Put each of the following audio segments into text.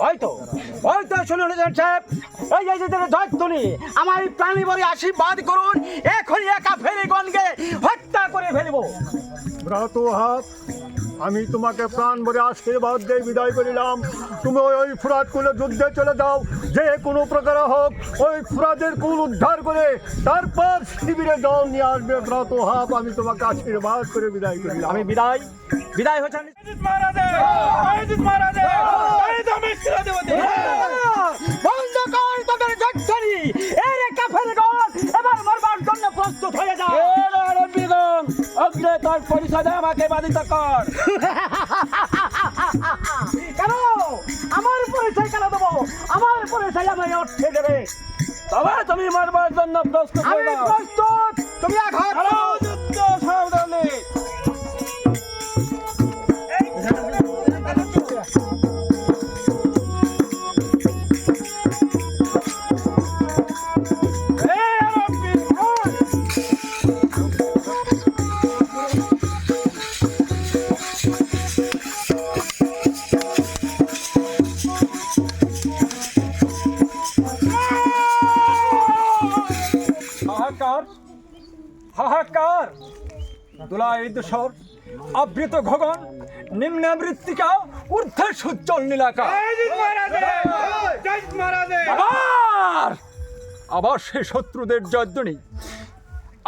হয়তো হয়তো শুনুন সাহেব, এই যে জয়ধ্বনি আমার এই প্রাণী বলে আশীর্বাদ করুন, এখনই একা ফেরিগণকে হত্যা করে ফেলবো। ভ্রাতৃহাত, আমি তোমাকে প্রাণ ভরে আশীর্বাদ দিয়ে বিদায় করিলাম। তুমি ওই ফুরাত কুলে যুদ্ধে চলে যাও, যে কোনো প্রকারে হোক ওই ফুরাতের কুল উদ্ধার করে তারপর শিবিরে জল নিয়ে আসবে। ভ্রাতৃহাত, আমি তোমাকে আশীর্বাদ করে বিদায় করিলাম। আমি বিদায় হচ্ছেন। বন্ধ কর তোদের জয়ধ্বনি, এর একা ফেরিগণ এবার মরবার জন্য প্রস্তুত হয়ে যাও। অগ্রে তোর পরিচয় আমাকে বাধিত কর। কেন আমার পরিচয় কেন দেবো? আমার পরিচয় আমি অর্থে দেবে। তবে তুমি মরবার জন্য প্রস্তুত হয়ে যাও। প্রস্তুত, তুমি আঘাত যুদ্ধ সাবধানে। হাহাকার দোলায় দোসর আবৃত গগন, নিম্নে মৃত্তিকা, ঊর্ধ্বে সুজ্জ্বল নীলাকার। আবার সেই শত্রুদের জয়ধ্বনি।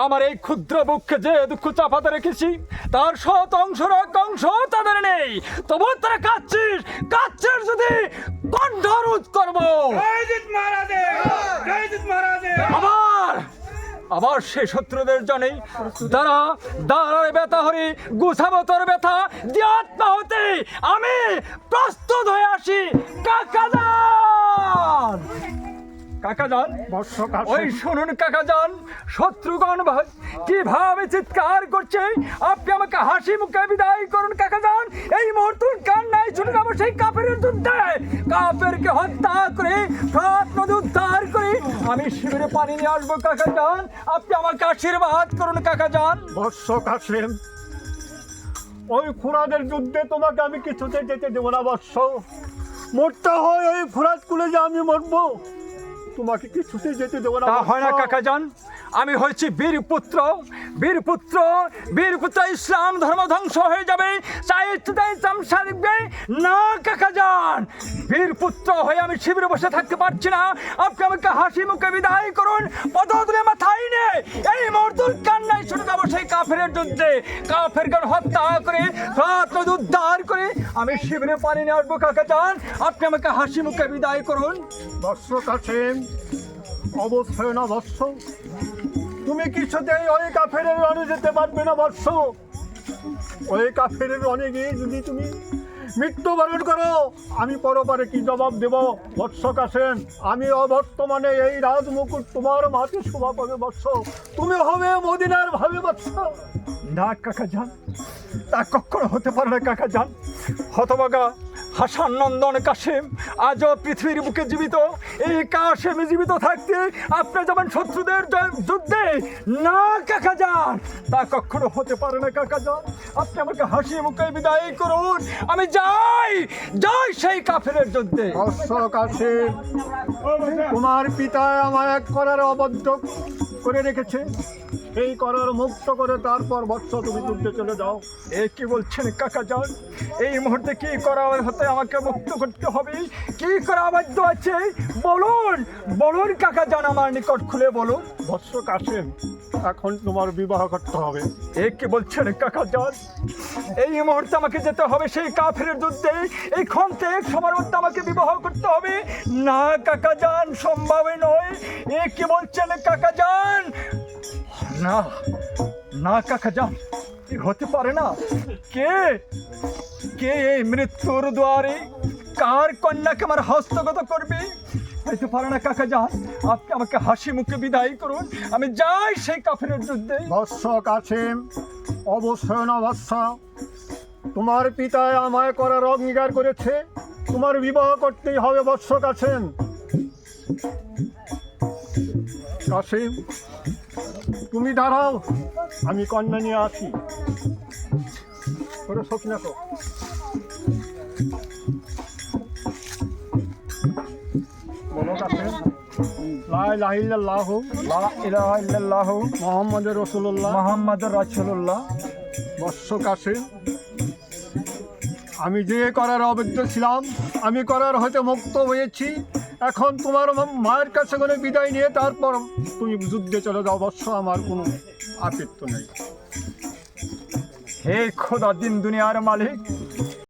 আমার এই ক্ষুদ্র বুককে যে দুঃখ চাপাতে রেখেছি তার শত অংশ তাদের নেই, তবু তারা কাচ্ছিস যদি কণ্ঠরোধ করবো। আবার সেই শত্রুদের জনে দাঁড়ার ব্যথা হরি গুছাবো তোর ব্যথা দিয়ে আত্মা হতে আমি প্রস্তুত হয়ে আসি। কাকাজান, ওই শুনুন কাকাজান, শত্রুগণ ভাই কিভাবে চিৎকার করছে, আপনি আমাকে হাসি মুখে বিদায় করুন কাকাজান। এই মুহূর্তে কান্নায় ছুটে যাবো সেই কাফের যুদ্ধে, কাফেরকে হত্যা করে ফ্রাত নদী উদ্ধার করে আমি শিবিরে পানি নিয়ে আসবো কাকাজান। আপনি আমাকে আশীর্বাদ করুন কাকাজান। বৎস কাসেম, ওই ফুরাদের যুদ্ধে তোমাকে আমি কিছুতে যেতে দেবো না বৎস। মরতে হয় ওই ফুরাত কুলে যে আমি মরবো, তোমাকে কিছুতে যেতে দেবো না। হয় না কাকাজান, আমি হয়েছি বীরপুত্র। ইসলাম ধর্ম ধ্বংস হয়ে যাবে না কাকাজান। বীরপুত্র হয়ে আমি শিবিরে বসে থাকতে পারছি না। আপনি আমাকে হাসি মুখে বিদায় করুন, পদতুলে মাথায় নিয়ে এই মুহূর্তে কান্নায় ছুটে যাবো সেই কাফের যুদ্ধে, কাফেরগণ হত্যা করে ফ্রাত নদী উদ্ধার করে আমি শিবিরে পানি নিয়ে আসবো কাকাজান। আপনি আমাকে হাসি মুখে বিদায় করুন। বৎস কাসেম, অবশ্যই না বৎস, তুমি কিছুতেই ওই কাফের রণে যেতে পারবে না বৎস। ওই কাফের রণে গিয়ে যদি তুমি মৃত্যুবরণ করো, আমি পরপারে কি জবাব দেব বৎস কাসেম? আমি অবর্তমানে এই রাজমুকুট তোমার মাথে শোভা পাবে বৎস, তুমি হবে মদিনার ভাবে বৎস। না কাকাজান, তা কখনো হতে পারে না কাকাজান। হতভাগা হাসান নন্দন কাসেম আজও পৃথিবীর বুকে জীবিত। এই কাসেম জীবিত থাকতে আপনি যাবেন শত্রুদের যুদ্ধে? না কাকাজান, তা কখনো হতে পারে না কাকাজান। আপনি আমাকে হাসি মুখে বিদায় করুন, আমি যাই সেই কাফেরের যুদ্ধে। বৎস কাসেম, তোমার পিতা আমায় এক করার অবদ্ধ করে রেখেছে, এই করার মুক্ত করে তারপর বৎস তুমি যুদ্ধে চলে যাও। এ কি বলছেন কাকাজান? এই মুহূর্তে কি করা হতে আমাকে মুক্ত করতে হবে? কি করা বাধ্য আছে বলুন কাকাজান, আমার নিকট খুলে বলুন। বৎস কাসেম, এখন তোমার বিবাহ করতে হবে। এ কি বলছেন কাকাজান? এই মুহূর্তে আমাকে যেতে হবে সেই কাফের যুদ্ধে, এই ক্ষণতে সময়ের মধ্যে আমাকে বিবাহ করতে হবে? না কাকাজান, সম্ভব নয়। এ কি বলছেন কাকাজান? না কাকাজান, হতে পারে না। কে এই মৃত্যুর দুয়ারে কার কন্যাকে আমার হস্তগত করবে? হতে পারে না কাকাজান। আপনি আমাকে হাসি মুখে বিদায় করুন, আমি যাই সেই কাফের যুদ্ধে। বৎস কাসেম, অবশ্যই না বৎস, তোমার পিতা আমায় করার অঙ্গীকার করেছে, তোমার বিবাহ করতেই হবে বৎস কাসেম। কাসেম, তুমি দাঁড়াও, আমি কন্যা নিয়ে আসি। সখিনা বলো কাসেম লা ইলাহা ইল্লাল্লাহু লা ইলাহা ইল্লাল্লাহু মুহাম্মাদুর রাসূলুল্লাহ। মুহাম্মাদুর রাসূলুল্লাহ। বৎস কাসেম, আমি যে করার অবৈধ ছিলাম আমি করার হতে মুক্ত হয়েছি। এখন তোমার মায়ের কাছে করে বিদায় নিয়ে তারপর তুমি যুদ্ধে চলে যাও বৎস, আমার কোনো আপত্তি নেই। হে খোদা দিন দুনিয়ার মালিক,